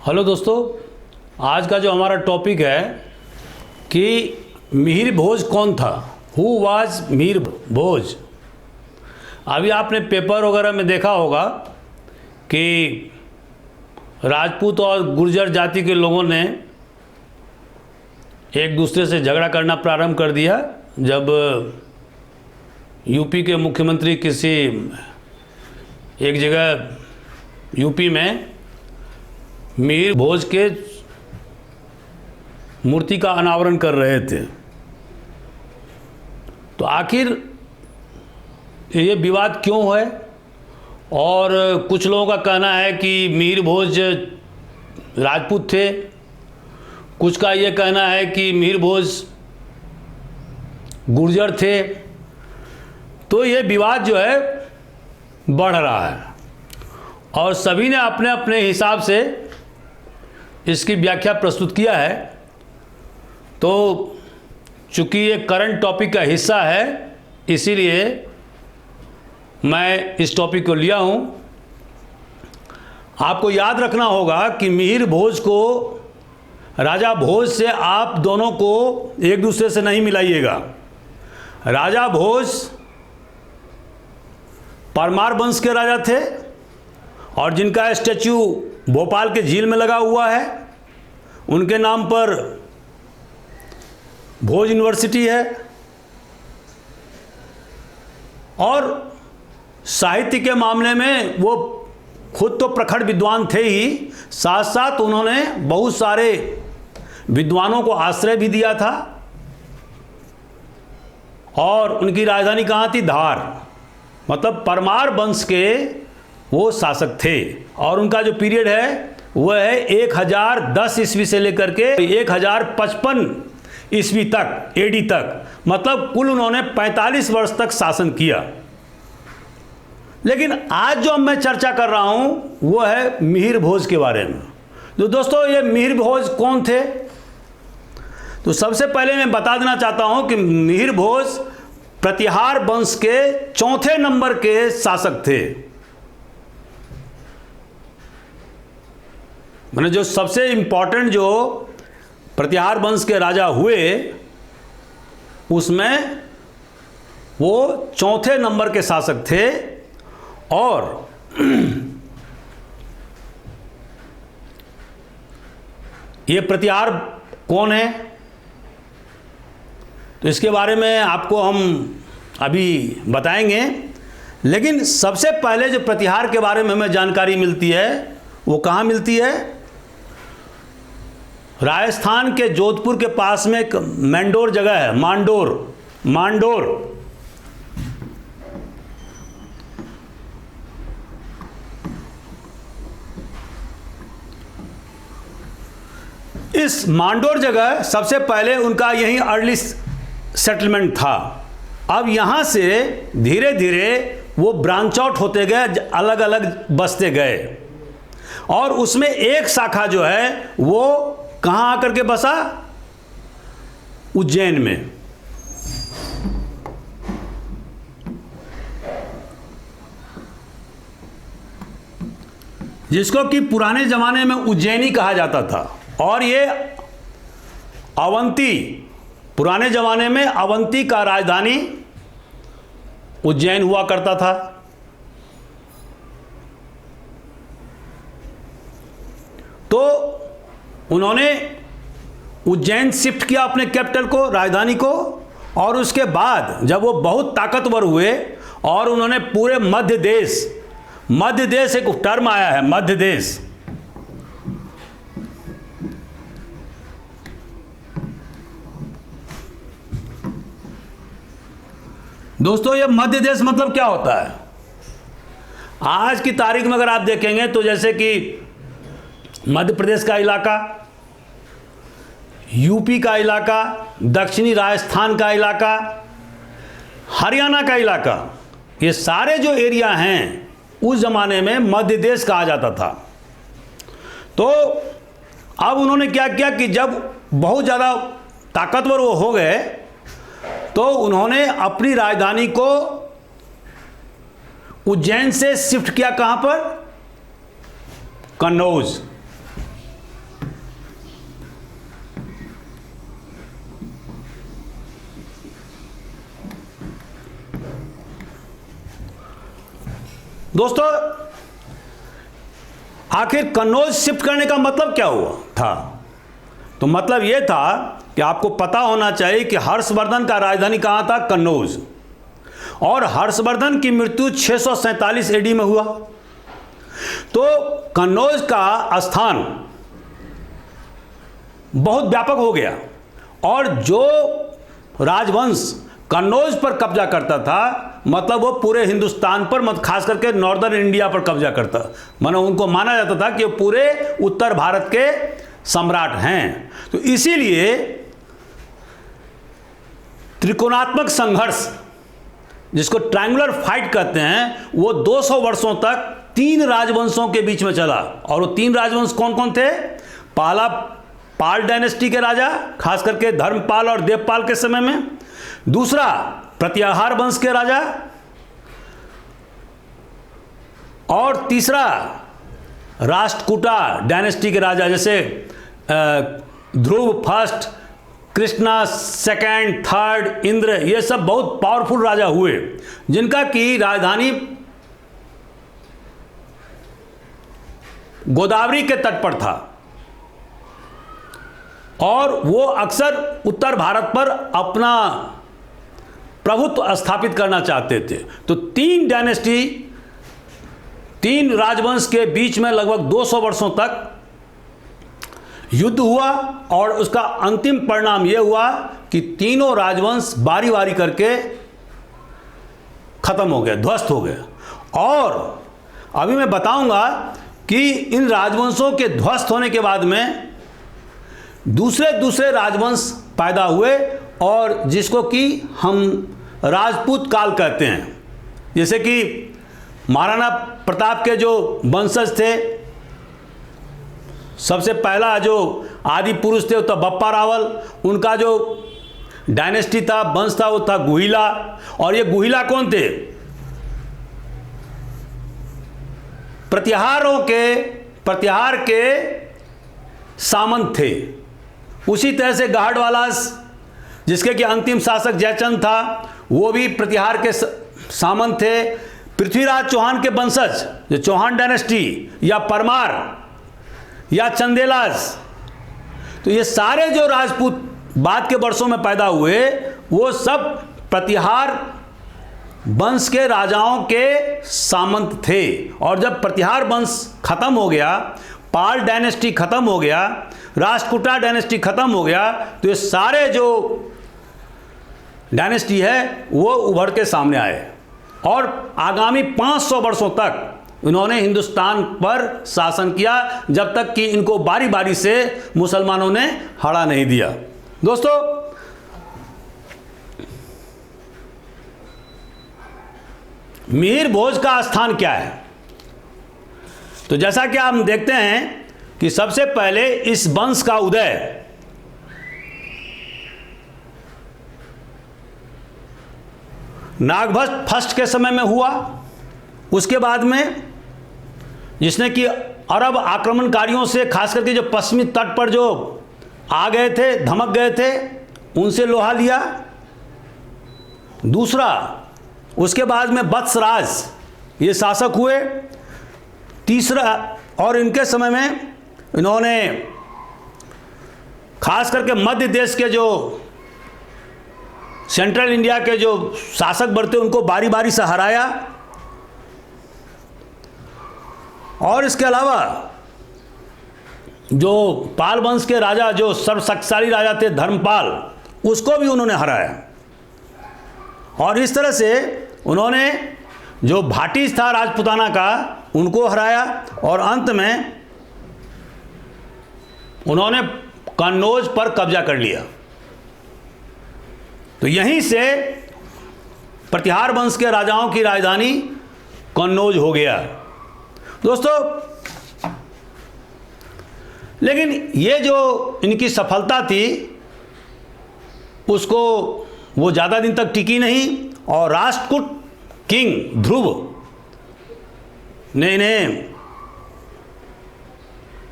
Hello दोस्तों, आज का जो हमारा टॉपिक है कि मिहिर भोज कौन था। हु वाज मिहिर भोज। अभी आपने पेपर वगैरह में देखा होगा कि राजपूत और गुर्जर जाति के लोगों ने एक दूसरे से झगड़ा करना प्रारंभ कर दिया जब यूपी के मुख्यमंत्री किसी एक जगह यूपी में मिहिर भोज के मूर्ति का अनावरण कर रहे थे। तो आखिर ये विवाद क्यों है, और कुछ लोगों का कहना है कि मिहिर भोज राजपूत थे, कुछ का ये कहना है कि मिहिर भोज गुर्जर थे। तो ये विवाद जो है बढ़ रहा है और सभी ने अपने अपने हिसाब से इसकी व्याख्या प्रस्तुत किया है। तो चूँकि ये करंट टॉपिक का हिस्सा है, इसीलिए मैं इस टॉपिक को लिया हूँ। आपको याद रखना होगा कि मिहिर भोज को राजा भोज से आप दोनों को एक दूसरे से नहीं मिलाइएगा। राजा भोज परमार वंश के राजा थे और जिनका स्टैच्यू भोपाल के झील में लगा हुआ है। उनके नाम पर भोज यूनिवर्सिटी है और साहित्य के मामले में वो खुद तो प्रखर विद्वान थे ही, साथ साथ उन्होंने बहुत सारे विद्वानों को आश्रय भी दिया था। और उनकी राजधानी कहाँ थी? धार। मतलब परमार वंश के वो शासक थे और उनका जो पीरियड है वह है 1010 ईस्वी से लेकर के 1055 ईस्वी तक, एडी तक। मतलब कुल उन्होंने 45 वर्ष तक शासन किया। लेकिन आज जो मैं चर्चा कर रहा हूं वो है मिहिर भोज के बारे में। तो दोस्तों, ये मिहिर भोज कौन थे? तो सबसे पहले मैं बता देना चाहता हूं कि मिहिर भोज प्रतिहार वंश के चौथे नंबर के शासक थे। मैंने जो सबसे इंपॉर्टेंट जो प्रतिहार वंश के राजा हुए उसमें वो चौथे नंबर के शासक थे। और ये प्रतिहार कौन है, तो इसके बारे में आपको हम अभी बताएंगे। लेकिन सबसे पहले जो प्रतिहार के बारे में हमें जानकारी मिलती है वो कहाँ मिलती है? राजस्थान के जोधपुर के पास में एक मैंडोर जगह है, मांडोर। इस मांडोर जगह सबसे पहले उनका यही अर्ली सेटलमेंट था। अब यहाँ से धीरे धीरे वो ब्रांच आउट होते गए, अलग अलग बसते गए और उसमें एक शाखा जो है वो कहाँ आकर के बसा? उज्जैन में। जिसको कि पुराने जमाने में उज्जैनी कहा जाता था। और ये अवंती, पुराने जमाने में अवंती का राजधानी उज्जैन हुआ करता था। तो उन्होंने उज्जैन शिफ्ट किया अपने कैपिटल को, राजधानी को। और उसके बाद जब वो बहुत ताकतवर हुए और उन्होंने पूरे मध्य देश एक टर्म आया है, मध्य देश। दोस्तों, ये मध्य देश मतलब क्या होता है? आज की तारीख में अगर आप देखेंगे तो जैसे कि मध्य प्रदेश का इलाका, यूपी का इलाका, दक्षिणी राजस्थान का इलाका, हरियाणा का इलाका, ये सारे जो एरिया हैं उस जमाने में मध्य देश कहा जाता था। तो अब उन्होंने क्या किया कि जब बहुत ज़्यादा ताकतवर वो हो गए तो उन्होंने अपनी राजधानी को उज्जैन से शिफ्ट किया। कहाँ पर? कन्नौज। दोस्तों, आखिर कन्नौज शिफ्ट करने का मतलब क्या हुआ था? तो मतलब यह था कि आपको पता होना चाहिए कि हर्षवर्धन का राजधानी कहाँ था? कन्नौज। और हर्षवर्धन की मृत्यु 647 एडी में हुआ। तो कन्नौज का स्थान बहुत व्यापक हो गया और जो राजवंश कन्नौज पर कब्जा करता था, मतलब वो पूरे हिंदुस्तान पर, मत खास करके नॉर्दर्न इंडिया पर कब्जा करता, मानो उनको माना जाता था कि वो पूरे उत्तर भारत के सम्राट हैं। तो इसीलिए त्रिकोणात्मक संघर्ष, जिसको ट्रायंगुलर फाइट कहते हैं, वो 200 वर्षों तक 3 राजवंशों के बीच में चला। और वो 3 राजवंश कौन कौन थे? पहला पाल डायनेस्टी के राजा, खास करके धर्मपाल और देवपाल के समय में। दूसरा प्रत्याहार वंश के राजा, और तीसरा राष्ट्रकूटा डायनेस्टी के राजा, जैसे Dhruva first, Krishna second, third, Indra, ये सब बहुत पावरफुल राजा हुए, जिनका की राजधानी गोदावरी के तट पर था और वो अक्सर उत्तर भारत पर अपना प्रभुत्व स्थापित करना चाहते थे। तो 3 डायनेस्टी, 3 राजवंश के बीच में लगभग 200 वर्षों तक युद्ध हुआ और उसका अंतिम परिणाम यह हुआ कि तीनों राजवंश बारी बारी करके खत्म हो गए, ध्वस्त हो गए। और अभी मैं बताऊंगा कि इन राजवंशों के ध्वस्त होने के बाद में दूसरे राजवंश पैदा हुए और जिसको कि हम राजपूत काल कहते हैं। जैसे कि महाराणा प्रताप के जो वंशज थे, सबसे पहला जो आदि पुरुष थे वो था बप्पा रावल, उनका जो डायनेस्टी था, वंश था, वो था गुहिला। और ये गुहिला कौन थे? प्रतिहार के सामंत थे। उसी तरह से गहड़वालास, जिसके कि अंतिम शासक जयचंद था, वो भी प्रतिहार के सामंत थे। पृथ्वीराज चौहान के वंशज, जो चौहान डायनेस्टी या परमार या चंदेलाज, तो ये सारे जो राजपूत बाद के वर्षों में पैदा हुए, वो सब प्रतिहार वंश के राजाओं के सामंत थे। और जब प्रतिहार वंश खत्म हो गया, पाल डायनेस्टी खत्म हो गया, राष्ट्रकूटा डायनेस्टी खत्म हो गया, तो ये सारे जो डायनेस्टी है वो उभर के सामने आए और आगामी 500 वर्षों तक इन्होंने हिंदुस्तान पर शासन किया, जब तक कि इनको बारी बारी से मुसलमानों ने हरा नहीं दिया। दोस्तों, मिहिर भोज का स्थान क्या है? तो जैसा कि हम देखते हैं कि सबसे पहले इस वंश का उदय नागभट्ट फर्स्ट के समय में हुआ। उसके बाद में जिसने कि अरब आक्रमणकारियों से, खास करके जो पश्चिमी तट पर जो आ गए थे, धमक गए थे, उनसे लोहा लिया। दूसरा, उसके बाद में वत्सराज ये शासक हुए। तीसरा, और इनके समय में इन्होंने खास करके मध्य देश के जो सेंट्रल इंडिया के जो शासक बढ़ते उनको बारी बारी से हराया। और इसके अलावा जो पाल वंश के राजा, जो सर्वशक्तिशाली राजा थे धर्मपाल, उसको भी उन्होंने हराया। और इस तरह से उन्होंने जो भाटी था राजपुताना का, उनको हराया। और अंत में उन्होंने कन्नौज पर कब्जा कर लिया। तो यहीं से प्रतिहार वंश के राजाओं की राजधानी कन्नौज हो गया। दोस्तों, लेकिन ये जो इनकी सफलता थी उसको वो ज़्यादा दिन तक टिकी नहीं और राष्ट्रकूट किंग ध्रुव ने इन्हें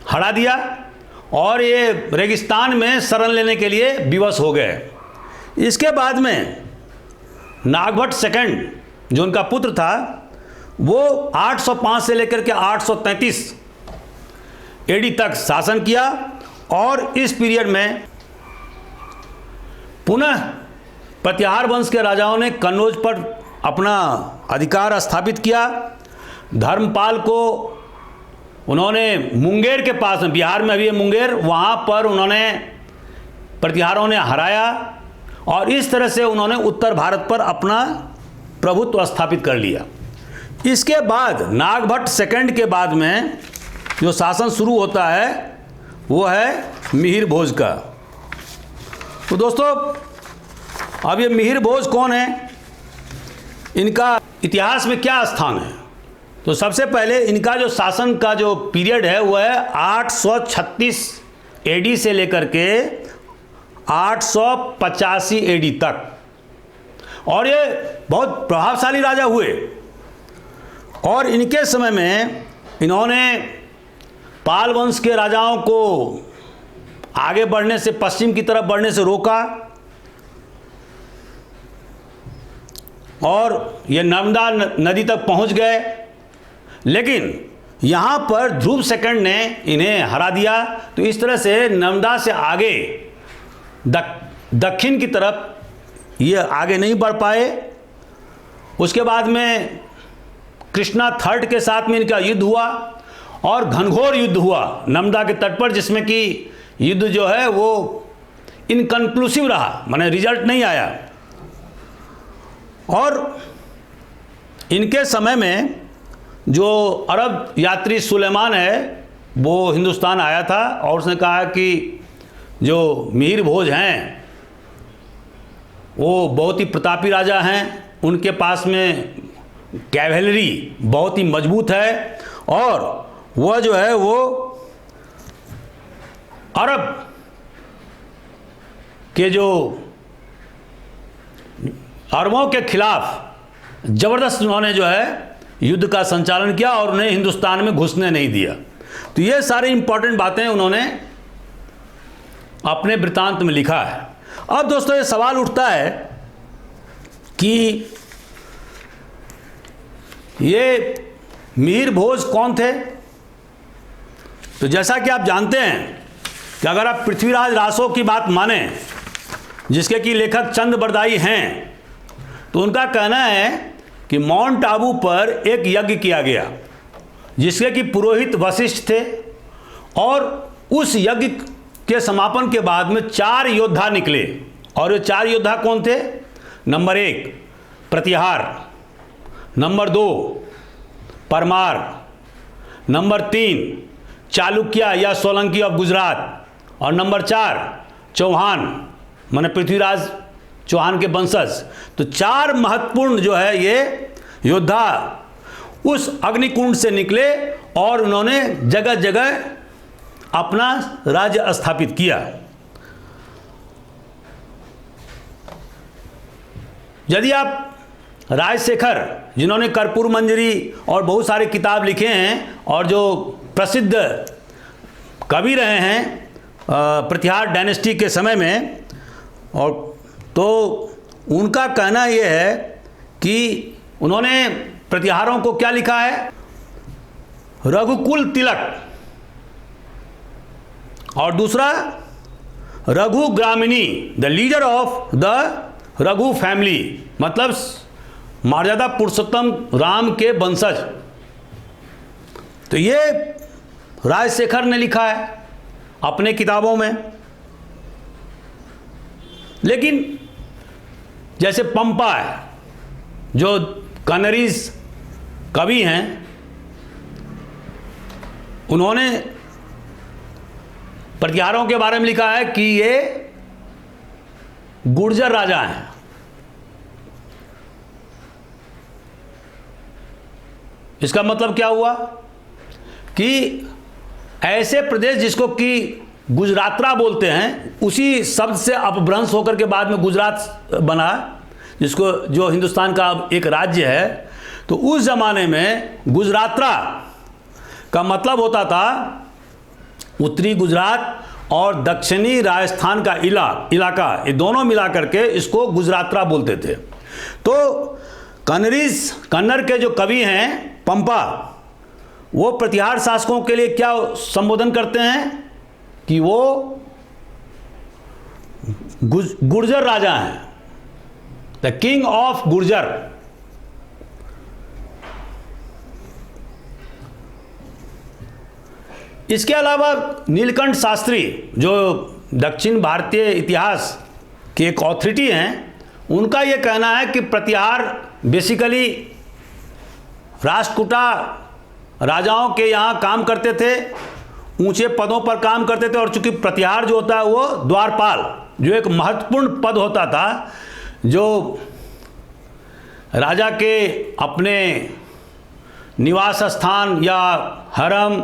हरा दिया और ये रेगिस्तान में शरण लेने के लिए विवश हो गए। इसके बाद में नागभट्ट सेकंड, जो उनका पुत्र था, वो 805 से लेकर के 833 एडी तक शासन किया और इस पीरियड में पुनः प्रतिहार वंश के राजाओं ने कन्नौज पर अपना अधिकार स्थापित किया। धर्मपाल को उन्होंने मुंगेर के पास, बिहार में अभी है मुंगेर, वहाँ पर उन्होंने प्रतिहारों ने हराया और इस तरह से उन्होंने उत्तर भारत पर अपना प्रभुत्व स्थापित कर लिया। इसके बाद नागभट्ट सेकंड के बाद में जो शासन शुरू होता है वो है मिहिर भोज का। तो दोस्तों, अब ये मिहिर भोज कौन है, इनका इतिहास में क्या स्थान है? तो सबसे पहले इनका जो शासन का जो पीरियड है वो है 836 एडी से लेकर के 885 एडी तक और ये बहुत प्रभावशाली राजा हुए। और इनके समय में इन्होंने पाल वंश के राजाओं को आगे बढ़ने से, पश्चिम की तरफ बढ़ने से रोका और ये नर्मदा नदी तक पहुंच गए। लेकिन यहाँ पर ध्रुव सेकंड ने इन्हें हरा दिया। तो इस तरह से नर्मदा से आगे दक्षिण की तरफ ये आगे नहीं बढ़ पाए। उसके बाद में कृष्णा थर्ड के साथ में इनका युद्ध हुआ और घनघोर युद्ध हुआ नर्मदा के तट पर, जिसमें कि युद्ध जो है वो इनकन्क्लूसिव रहा, माने रिजल्ट नहीं आया। और इनके समय में जो अरब यात्री सुलेमान है वो हिंदुस्तान आया था और उसने कहा कि जो मिहिर भोज हैं वो बहुत ही प्रतापी राजा हैं, उनके पास में कैवेलरी बहुत ही मजबूत है और वह जो है वो अरब के जो अरबों के खिलाफ ज़बरदस्त उन्होंने जो है युद्ध का संचालन किया और उन्हें हिंदुस्तान में घुसने नहीं दिया। तो ये सारी इंपॉर्टेंट बातें उन्होंने अपने वृत्तांत में लिखा है। अब दोस्तों ये सवाल उठता है कि ये मिहिर भोज कौन थे? तो जैसा कि आप जानते हैं कि अगर आप पृथ्वीराज रासो की बात माने, जिसके कि लेखक चंद बरदाई हैं, तो उनका कहना है कि माउंट आबू पर एक यज्ञ किया गया जिसके कि पुरोहित वशिष्ठ थे और उस यज्ञ के समापन के बाद में 4 योद्धा निकले। और ये 4 योद्धा कौन थे? नंबर 1 प्रतिहार, नंबर 2 परमार, नंबर 3 चालुक्य या सोलंकी ऑफ गुजरात और नंबर 4 चौहान, माने पृथ्वीराज चौहान के वंशज। तो 4 महत्वपूर्ण जो है ये योद्धा उस अग्निकुंड से निकले और उन्होंने जगह जगह अपना राज्य स्थापित किया। यदि आप राजशेखर, जिन्होंने कर्पूर मंजरी और बहुत सारे किताब लिखे हैं और जो प्रसिद्ध कवि रहे हैं प्रतिहार डायनेस्टी के समय में, और तो उनका कहना यह है कि उन्होंने प्रतिहारों को क्या लिखा है? रघुकुल तिलक, और दूसरा रघु ग्रामिणी, the leader of the Raghu family, मतलब मर्यादा पुरुषोत्तम राम के वंशज। तो ये राजशेखर ने लिखा है अपने किताबों में। लेकिन जैसे पंपा है, जो कन्नरीज कवि हैं, उन्होंने प्रतिहारों के बारे में लिखा है कि ये गुर्जर राजा हैं। इसका मतलब क्या हुआ कि ऐसे प्रदेश जिसको कि गुजरातरा बोलते हैं, उसी शब्द से अपभ्रंश होकर के बाद में गुजरात बना, जिसको जो हिंदुस्तान का एक राज्य है। तो उस ज़माने में गुजरातरा का मतलब होता था उत्तरी गुजरात और दक्षिणी राजस्थान का इलाका, ये दोनों मिला करके इसको गुजरातरा बोलते थे। तो कन्नड़ के जो कवि हैं पंपा, वो प्रतिहार शासकों के लिए क्या संबोधन करते हैं कि वो गुर्जर राजा हैं, द किंग ऑफ गुर्जर। इसके अलावा नीलकंठ शास्त्री जो दक्षिण भारतीय इतिहास के एक ऑथोरिटी हैं, उनका ये कहना है कि प्रतिहार बेसिकली राष्ट्रकूटा राजाओं के यहाँ काम करते थे, ऊंचे पदों पर काम करते थे। और चूंकि प्रतिहार जो होता है वो द्वारपाल, जो एक महत्वपूर्ण पद होता था, जो राजा के अपने निवास स्थान या हरम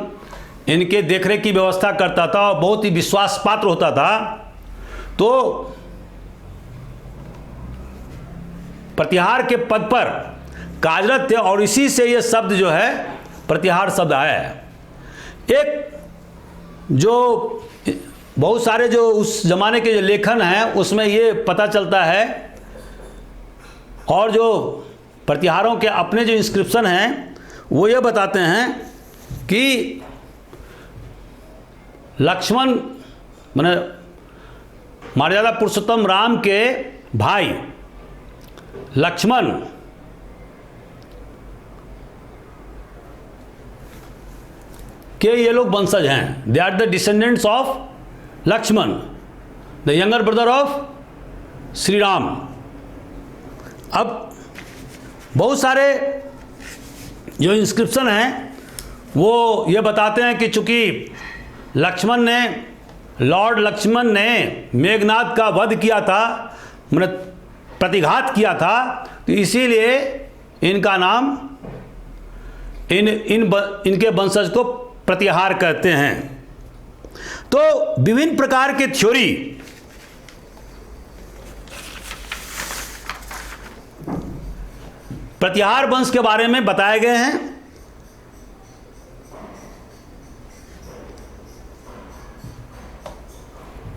इनके देखरेख की व्यवस्था करता था और बहुत ही विश्वास पात्र होता था। तो प्रतिहार के पद पर कार्यरत थे और इसी से ये शब्द जो है प्रतिहार शब्द आया है। एक जो बहुत सारे जो उस जमाने के जो लेखन हैं उसमें ये पता चलता है, और जो प्रतिहारों के अपने जो इंस्क्रिप्शन हैं वो ये बताते हैं कि लक्ष्मण माने मर्यादा पुरुषोत्तम राम के भाई लक्ष्मण के ये लोग वंशज हैं। They are the descendants of Lakshman, the younger brother of Shri Ram. अब बहुत सारे जो इंस्क्रिप्शन हैं वो ये बताते हैं कि चूंकि लॉर्ड लक्ष्मण ने मेघनाद का वध किया था, मतलब प्रतिघात किया था, तो इसीलिए इनका नाम इनके वंशज को प्रतिहार कहते हैं। तो विभिन्न प्रकार के थ्योरी प्रतिहार वंश के बारे में बताए गए हैं।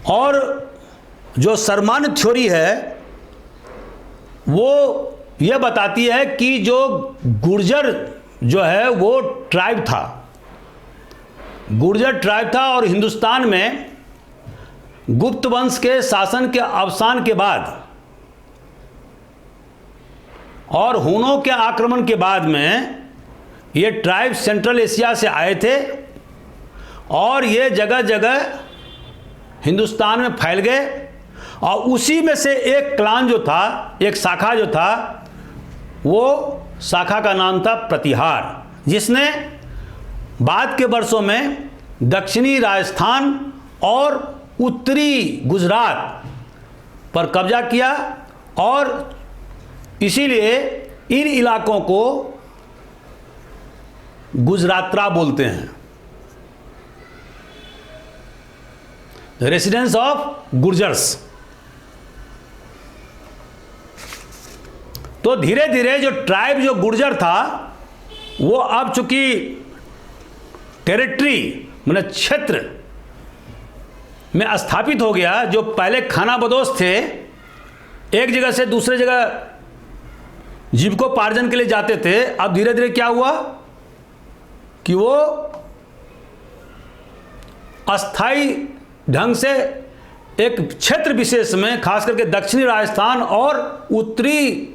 और जो शर्मान्य थ्योरी है वो ये बताती है कि जो गुर्जर जो है वो ट्राइब था, गुर्जर ट्राइब था, और हिंदुस्तान में गुप्त वंश के शासन के अवसान के बाद और हूनों के आक्रमण के बाद में ये ट्राइब सेंट्रल एशिया से आए थे और ये जगह जगह हिंदुस्तान में फैल गए। और उसी में से एक क्लान जो था, एक शाखा जो था, वो शाखा का नाम था प्रतिहार, जिसने बाद के वर्षों में दक्षिणी राजस्थान और उत्तरी गुजरात पर कब्जा किया। और इसीलिए इन इलाकों को गुजरात्रा बोलते हैं, रेसिडेंस ऑफ गुर्जर्स। तो धीरे धीरे जो ट्राइब जो गुर्जर था वो अब चूंकि टेरिटरी मतलब क्षेत्र में स्थापित हो गया। जो पहले खानाबदोश थे, एक जगह से दूसरे जगह जीविकोपार्जन के लिए जाते थे, अब धीरे धीरे क्या हुआ कि वो अस्थाई ढंग से एक क्षेत्र विशेष में, खास करके दक्षिणी राजस्थान और उत्तरी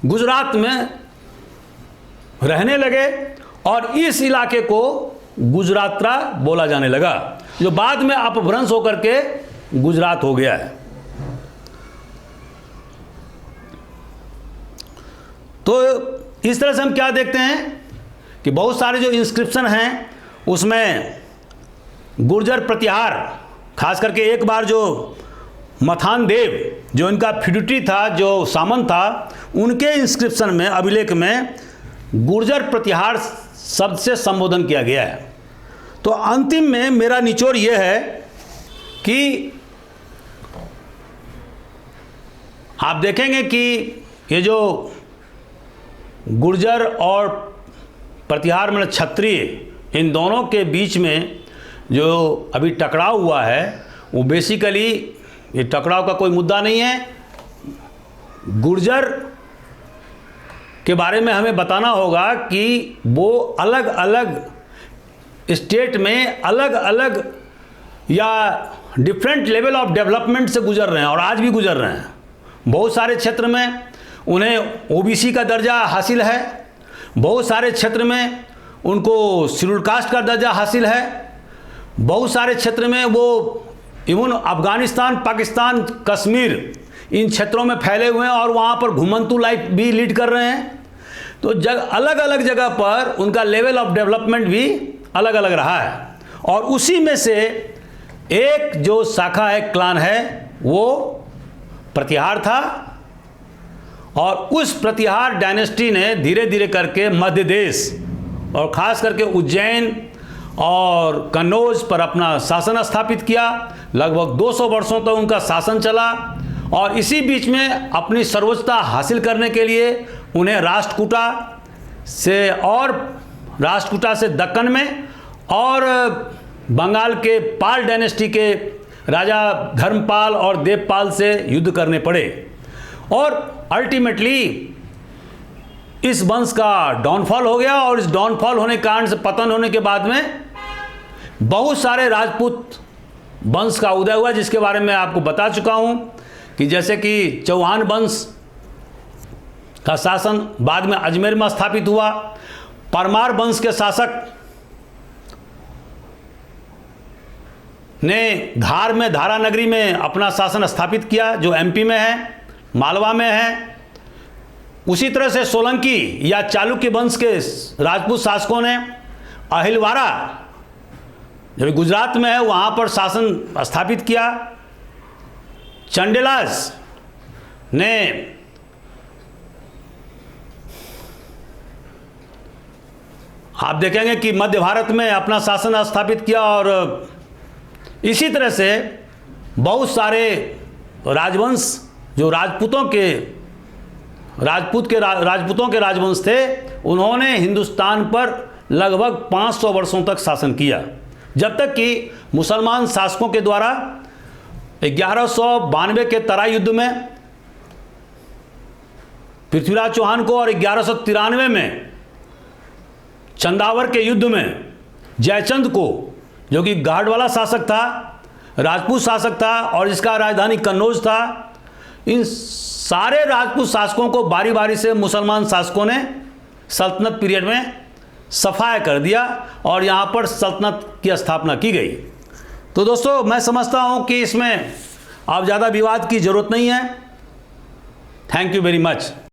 गुजरात में रहने लगे और इस इलाके को गुजरात्रा बोला जाने लगा, जो बाद में अपभ्रंश होकर के गुजरात हो गया है। तो इस तरह से हम क्या देखते हैं कि बहुत सारे जो इंस्क्रिप्शन हैं उसमें गुर्जर प्रतिहार, खास करके एक बार जो मथान देव जो इनका फिड्यूटरी था, जो सामंत था, उनके इंस्क्रिप्शन में, अभिलेख में गुर्जर प्रतिहार शब्द से संबोधन किया गया है। तो अंतिम में मेरा निचोड़ यह है कि आप देखेंगे कि ये जो गुर्जर और प्रतिहार मतलब क्षत्रिय, इन दोनों के बीच में जो अभी टकराव हुआ है वो बेसिकली ये टकराव का कोई मुद्दा नहीं है। गुर्जर के बारे में हमें बताना होगा कि वो अलग अलग स्टेट में अलग अलग या डिफरेंट लेवल ऑफ डेवलपमेंट से गुजर रहे हैं और आज भी गुजर रहे हैं। बहुत सारे क्षेत्र में उन्हें ओबीसी का दर्जा हासिल है, बहुत सारे क्षेत्र में उनको शेड्यूल कास्ट का दर्जा हासिल है, बहुत सारे क्षेत्र में वो इवन अफगानिस्तान, पाकिस्तान, कश्मीर इन क्षेत्रों में फैले हुए हैं और वहाँ पर घुमंतू लाइफ भी लीड कर रहे हैं। तो अलग अलग जगह पर उनका लेवल ऑफ डेवलपमेंट भी अलग अलग रहा है और उसी में से एक जो शाखा है, क्लान है, वो प्रतिहार था और उस प्रतिहार डायनेस्टी ने धीरे धीरे करके मध्य देश और ख़ास करके उज्जैन और कन्नौज पर अपना शासन स्थापित किया। लगभग 200 वर्षों तक उनका शासन चला और इसी बीच में अपनी सर्वोच्चता हासिल करने के लिए उन्हें राष्ट्रकूटा से दक्कन में और बंगाल के पाल डायनेस्टी के राजा धर्मपाल और देवपाल से युद्ध करने पड़े और अल्टीमेटली इस वंश का डाउनफॉल हो गया और इस डाउनफॉल होने के कारण से पतन होने के बाद में बहुत सारे राजपूत वंश का उदय हुआ, जिसके बारे में आपको बता चुका हूं कि जैसे कि चौहान वंश का शासन बाद में अजमेर में स्थापित हुआ। परमार वंश के शासक ने धार में, धारा नगरी में अपना शासन स्थापित किया जो एमपी में है, मालवा में है। उसी तरह से सोलंकी या चालुक्य वंश के राजपूत शासकों ने अहिलवारा जो गुजरात में है वहाँ पर शासन स्थापित किया। चंडेलास ने आप देखेंगे कि मध्य भारत में अपना शासन स्थापित किया और इसी तरह से बहुत सारे राजवंश जो राजपूतों के राजवंश थे, उन्होंने हिंदुस्तान पर लगभग 500 वर्षों तक शासन किया, जब तक कि मुसलमान शासकों के द्वारा 1192 के तराई युद्ध में पृथ्वीराज चौहान को और 1193 में चंदावर के युद्ध में जयचंद को, जो कि गाढ़वाला शासक था, राजपूत शासक था और इसका राजधानी कन्नौज था, इन सारे राजपूत शासकों को बारी बारी से मुसलमान शासकों ने सल्तनत पीरियड में सफाया कर दिया और यहाँ पर सल्तनत की स्थापना की गई। तो दोस्तों, मैं समझता हूँ कि इसमें अब ज़्यादा विवाद की ज़रूरत नहीं है। Thank you very much.